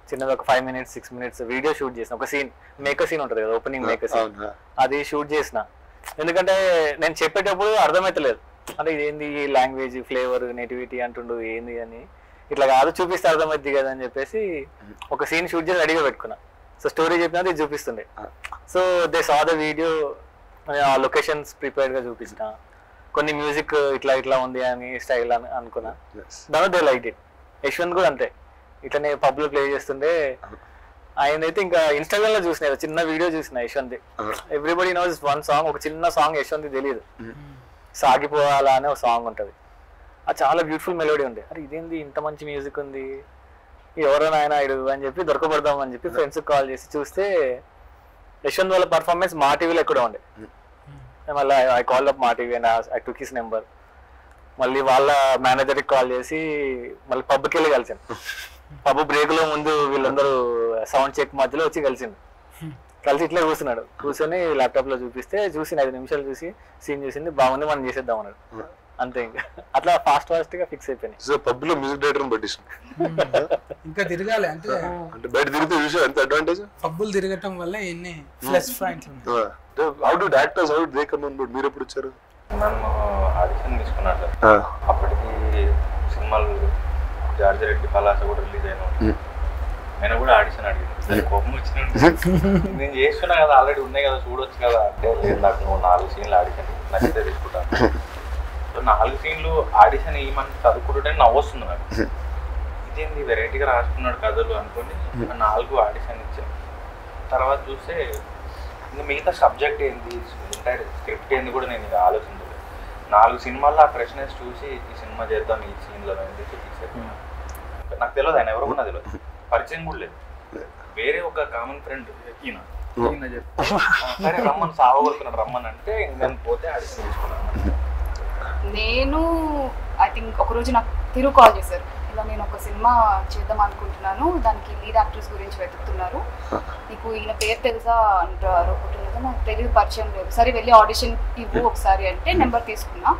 చిన్నది ఒక 5 minutes 6 minutes వీడియో షూట్ చేసిన. ఒక సీన్ మేకర్ సీన్ ఉంటుంది కదా, ఓపెనింగ్ మేకర్ సీన్, అది షూట్ చేసిన. ఎందుకంటే నేను చెప్పేటప్పుడు అర్థమవుతలేదు, అంటే ఇదేంది లాంగ్వేజ్ ఫ్లేవర్ నేటివిటీ అంటుండు ఏంది అని, ఇట్లా కాదు చూపిస్తే అర్థమవుతుంది కదా అని చెప్పేసి ఒక సీన్ షూట్ చేసి రెడీగా పెట్టుకున్నా. సో స్టోరీ చెప్పినది ఇది చూపిస్తుండే. So they saw the video, ఆ లొకేషన్స్ ప్రిపేర్డ్ గా చూపించిన, కొన్ని మ్యూజిక్ ఇట్లా ఉంది అని స్టైల్ అని అనుకున్నా. దాని దే లైక్ ఇట్. యశ్వంత్ కూడా అంతే, ఇట్లనే పబ్ లో ప్లే చేస్తుండే. ఆయన అయితే ఇంకా ఇన్స్టాగ్రామ్ లో చూసిన చిన్న వీడియో చూసిన Yashwant. Everybody knows one song, ఒక చిన్న సాంగ్ యశ్వంత్ తెలియదు, సాగిపోవాలా అనే ఒక సాంగ్ ఉంటుంది. అది చాలా బ్యూటిఫుల్ మెలోడీ ఉంది. అరే ఇదేంది ఇంత మంచి మ్యూజిక్ ఉంది, ఎవరైనా ఆయన ఇడు అని చెప్పి దొరకబడదాం అని చెప్పి ఫ్రెండ్స్ కాల్ చేసి చూస్తే యశ్వంత్ వాళ్ళ పర్ఫార్మెన్స్ మా టీవీలో ఎక్కడ ఉండే. మళ్ళీ ఐ కాల్ అప్ మా TV and I took his number. మళ్ళీ వాళ్ళ మేనేజర్కి కాల్ చేసి మళ్ళీ పబ్కి వెళ్ళి కలిసాను. పబ్ బ్రేక్ లో ముందు వీళ్ళందరూ సౌండ్ చెక్ మధ్యలో వచ్చి కలిసిండు. కలిసి ఇట్లా కూర్చొని ల్యాప్టాప్ లో చూపిస్తే చూసి 5 నిమిషాలు చూసి సీన్ చూసింది, బాగుంది మనం చేసేద్దాం అన్నాడు. అంతే, ఇంకా అట్లా ఫాస్ట్ గా ఫిక్స్ అయిపోయినాయి. పబ్ లో మ్యూజిక్ డైరెక్టర్ పట్టించు ఇంకా తిరగాలి అంటే బయట తిరిగితే చూసా ఎంత అడ్వాంటేజ్. పబ్బులు తిరగటం వల్ల ఎన్ని ప్లస్ పాయింట్స్ ఉన్నాయి. How do actors how they come on board? మీరు ఎప్పుడు వచ్చారు? నన్ను ఆడిషన్ తీసుకున్నాడు. అప్పటికి సినిమాలు జార్జి రెడ్డి పలాస కూడా రిలీజ్ అయినా, ఆయన కూడా ఆడిషన్ అడిగింది. కోపం వచ్చిన నేను చేస్తున్నా కదా, ఆల్రెడీ ఉన్నాయి కదా, చూడొచ్చు కదా అంటే, లేదు నాకు నువ్వు 4 సీన్లు ఆడిషన్ నచ్చితే తీసుకుంటాను. సో 4 సీన్లు ఆడిషన్ ఇవ్వమని చదువుకుంటుంటే నవ్వు వస్తుంది నాకు. ఇదేంది వెరైటీగా రాసుకున్నాడు కథలు అనుకుని 4 ఆడిషన్ ఇచ్చాను. తర్వాత చూస్తే ఇంకా మిగతా సబ్జెక్ట్ ఏంది, ఎంటైర్ స్క్రిప్ట్ ఏంది కూడా నేను ఇక ఆలోచించలేదు. 4 సినిమాల్లో ఆ ఫ్రెష్నెస్ చూసి ఈ సినిమా చేద్దాం ఈ సీన్లో అని చెప్పి తీసేది. నాకు తెలియదు, ఆయన ఎవరు కూడా తెలియదు, పరిచయం కూడా లేదు. వేరే ఒక కామన్ ఫ్రెండ్ ఈయన చెప్పి సరే రమ్మని సాగొడుతున్నాడు రమ్మని అంటే నేను పోతే ఆడిషన్ తీసుకున్నాను. నేను ఐ థింక్ ఒకరోజు నాకు తిరుగు కాల్ చేశారు, ఇలా నేను ఒక సినిమా చేద్దాం అనుకుంటున్నాను, దానికి లీడ్ యాక్టర్స్ గురించి వెతుకుతున్నారు, నీకు ఈయన పేరు తెలుసా అంటారు. ఒకటి నాకు తెలియదు, పరిచయం లేదు, సరే వెళ్ళి ఆడిషన్ ఇవ్వు ఒకసారి అంటే నెంబర్ తీసుకున్నా.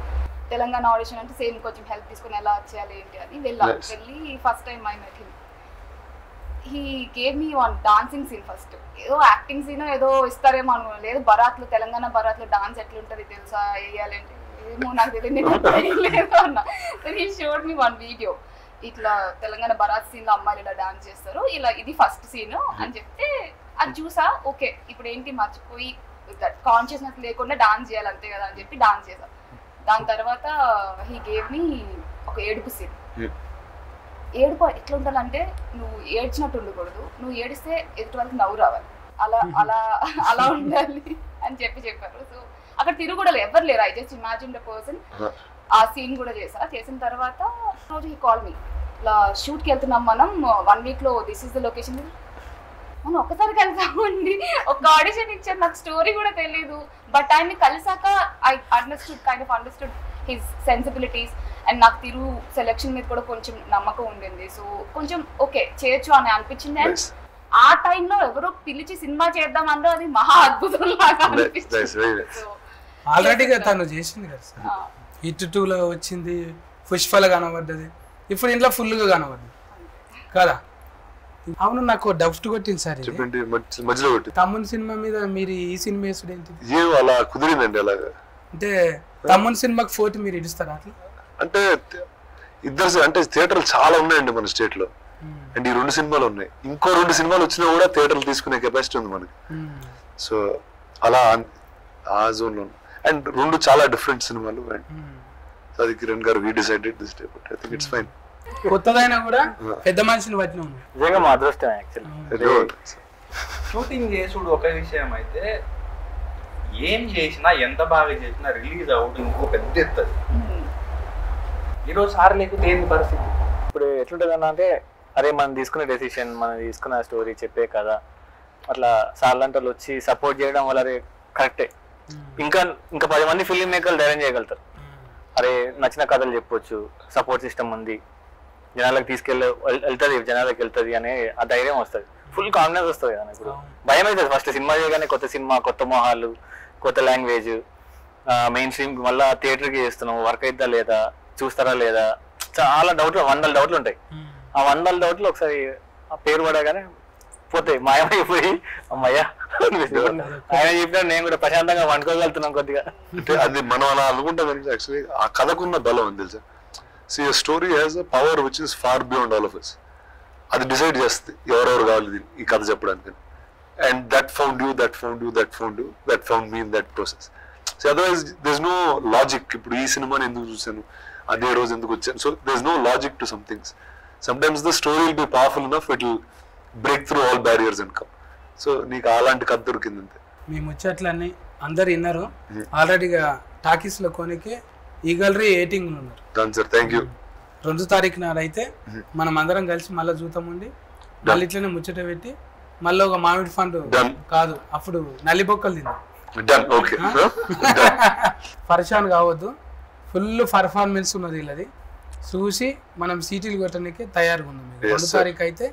తెలంగాణ ఆడిషన్ అంటే సేమ్ కొంచెం హెల్ప్ తీసుకుని ఎలా చేయాలి ఏంటి అని వెళ్ళి first time I met him. He gave me one dancing scene. First ఏదో యాక్టింగ్ సీన్ ఏదో ఇస్తారేమో అను, లేదు బరాత్లో తెలంగాణ బరాత్లో డాన్స్ ఎట్లుంటుంది తెలుసా వేయాలంటే ఏమో నాకు తెలియదు అన్న. He showed me one video, ఇట్లా తెలంగాణ బరాత్ సీన్లో అమ్మాయిలు ఇలా డాన్స్ చేస్తారు, ఇలా ఇది ఫస్ట్ సీన్ అని చెప్తే అది చూసా. ఓకే ఇప్పుడు ఏంటి మర్చిపోయి కాన్షియస్నెస్ లేకుండా డాన్స్ చేయాలి అంతే కదా అని చెప్పి డాన్స్ చేసా. దాని తర్వాత హీ గేవ్ మీ ఒక ఏడుపు సీన్. ఏడుపు ఎట్లా ఉండాలంటే నువ్వు ఏడ్చినట్టు ఉండకూడదు, నువ్వు ఏడిస్తే ఎదుటి వాళ్ళకి నవ్వు రావాలి, అలా అలా అలా ఉండాలి అని చెప్పారు. సో అక్కడ తిరుగుడలు ఎవరు లేరు, I just imagine the person. ఆ సీన్ కూడా చేసిన తర్వాత రోజు హీ కాల్ మీ, ఇలా షూట్కి వెళ్తున్నాం మనం 1 వీక్లో, దిస్ ఇస్ ద లొకేషన్. మనం ఒక్కసారికి వెళ్తామండి, ఒక ఆడిషన్ ఇచ్చారు, నాకు స్టోరీ కూడా తెలీదు, బట్ ఆయన్ని కలిసాక I understood his sensibilities. And నాకు తిరుగు సెలెక్షన్ మీద కూడా కొంచెం నమ్మకం ఉండింది, సో కొంచెం ఓకే చేయొచ్చు అని అనిపించింది. అండ్ ఆ టైంలో ఎవరో పిలిచి సినిమా చేద్దాం అంటే అది మహా అద్భుతం లాగా అనిపించింది. ఆల్రెడీగా తను చేసింది కదా సార్, హిట్ 2లో వచ్చింది, పుష్పలో కనబడ్డది, ఇప్పుడు ఇంట్లో ఫుల్గా కనబడ్డది కదా. అవును, నాకు డౌట్ కొట్టింది సార్, మధ్యలో తమ్ముని సినిమా మీద మీరు ఈ సినిమా వేసుడు ఏంటి? అలా కుదిరిందండి. అలాగా అంటే తమ్ముని సినిమాకి 4 మీరు ఇడుస్తారా అట్లా? అంటే ఇద్దరు అంటే థియేటర్లు చాలా ఉన్నాయండి మన స్టేట్ లో, అండ్ ఈ 2 సినిమాలు ఉన్నాయి, ఇంకో 2 సినిమాలు వచ్చినా కూడా థియేటర్లు తీసుకునే కెపాసిటీ ఉంది మనకి. సో అలా ఆ జోన్ లో, అండ్ 2 చాలా డిఫరెంట్ సినిమాలు. అండ్ అది Kiran garu we decided this day, but I think it's fine. కొత్తదైనా కూడా పెద్ద మనిషిని పట్టిన నిజంగా మా అదృష్టం యాక్చువల్లీ. షూటింగ్ చేసుడు ఒక విషయం అయితే, ఏం చేసినా ఎంత బాగా చేసినా రిలీజ్ అవుట్ ఇంకో పెద్ద ఎత్తది. ఈరోజు సార్ లేకపోతే ఏంది పరిస్థితి? ఇప్పుడు ఎట్లుంటుందన్నా అంటే, అరే మనం తీసుకునే డెసిషన్, మనం తీసుకున్న స్టోరీ చెప్పే కదా, అట్లా సార్లంటలు వచ్చి సపోర్ట్ చేయడం వల్ల అరే కరెక్టే, ఇంకా 10 మంది ఫిల్మ్ మేకర్లు ధైర్యం చేయగలుగుతారు. అరే నచ్చిన కథలు చెప్పొచ్చు, సపోర్ట్ సిస్టమ్ ఉంది, జనాలకు వెళ్తుంది, జనాలకు వెళ్తుంది అనే ఆ ధైర్యం వస్తుంది, ఫుల్ కాన్ఫిడెన్స్ వస్తుంది కదా. ఇప్పుడు భయం అవుతుంది ఫస్ట్ సినిమా చేయగానే, కొత్త సినిమా, కొత్త మొహాలు, కొత్త లాంగ్వేజ్, మెయిన్ స్ట్రీమ్ మళ్ళీ థియేటర్కి చేస్తున్నాం, వర్క్ అవుతుందా లేదా, చూస్తారా లేదా, చాలా డౌట్లు, 100 డౌట్లు ఉంటాయి. ఆ 100 డౌట్లు ఒకసారి ఆ పేరు పడగానే పోతాయి, మాయమైపోయి అమ్మయ్యా ఆయన చెప్పినట్టు నేను కూడా ప్రశాంతంగా వండుకోగలుగుతున్నాం కొద్దిగా. అంటే అది మనం అలా అనుకుంటాం, యాక్చువల్లీ ఆ కథకున్న బలం అని తెలుసా. See, a story has a power which is far beyond all of us. అది డిసైడ్ చేస్తుంది ఎవరెవరు కావాలి ఈ కథ చెప్పడానికి. And that found me in that process. So otherwise there is no logic. ఇప్పుడు ఈ సినిమాని ఎందుకు చూసాను, అదే రోజు ఎందుకు వచ్చాను, so there is no logic to some things. Sometimes the story will be powerful enough, it will break through all barriers and come. So నీకు అలాంటి కథ దొరికింది అంతే. మీ ముచ్చట్లన్నీ అందరు విన్నారు ఆల్రెడీగా. టాకీస్లో కొనికి ఈగల్రీ ఎయిటింగ్ ఉన్నారు. Sir thank you. 2 తారీఖు నాడు అయితే మనం అందరం కలిసి మళ్ళీ చూద్దామండి, మళ్ళీ ఇట్లనే ముచ్చట పెట్టి మళ్ళీ ఒక మామిడి పండు కాదు అప్పుడు నల్లి బొక్కలు తిందాం. పరిశాన్ కావద్దు, ఫుల్ పర్ఫార్మెన్స్ ఉన్నది వీళ్ళది, చూసి మనం సీటీలు కొట్టడానికి తయారుగా ఉన్నాం. 2 తారీఖు అయితే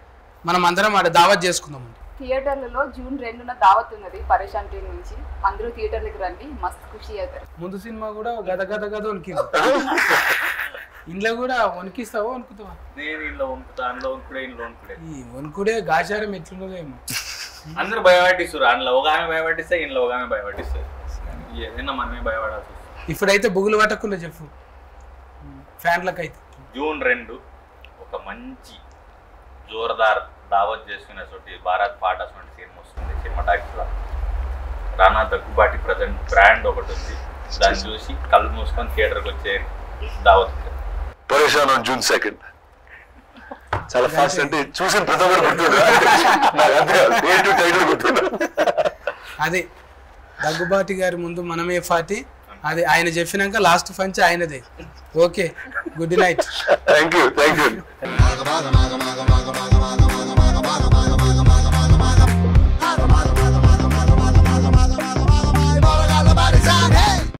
మనం అందరం ఆడ దావత్ చేసుకుందామండి. థియేటర్లలో జూన్ 2న దావత్ ఉన్నది పరేషాన్ టీం నుంచి, అందరూ థియేటర్లకు రండి, మస్తు ఖుషి అవుతారు. ముందు సినిమా కూడా గద గద గద వణికింది, ఇంట్లో కూడా వణికిస్తావా వణుకుతావా? నేను ఇంట్లో వణుకుతా, అందులో వణుకుడే, ఇంట్లో వణుకుడే. ఈ వణుకుడే గాచారం ఎట్లున్నదో ఏమో, అందరూ భయపట్టిస్తారు. అందులో ఒక ఆమె భయపట్టిస్తే, ఇంట్లో ఒక ఆమె భయపట్టిస్తారు, ఏదైనా మనమే భయపడాల్సి వస్తుంది. ఇప్పుడైతే బుగులు పట్టకుండా చెప్పు ఫ్యాన్లకైతే. జూన్ 2 ఒక మంచి జోరదార్ దావత్ చేసుకునే చోటి భారత్ పాటాస్ వంటి సినిమా వస్తుంది సినిమాటాక్స్లో. రానా దగ్గుబాటి ప్రజెంట్ బ్రాండ్ ఒకటి ఉంది, దాన్ని చూసి కళ్ళు మూసుకొని థియేటర్కి వచ్చేది. దావత్ పరేషాన్ ఆన్ June 2nd. చాలా ఫాస్ట్ అంటే చూసిన ప్రతి ఒక్కరు గుర్తుండే టైటిల్ గుర్తుండే. అది దగ్గుబాటి గారి ముందు మనమే పార్టీ, అది ఆయన చెప్పినాక లాస్ట్ పంచ్ ఆయనదే. Okay, good night. Thank you.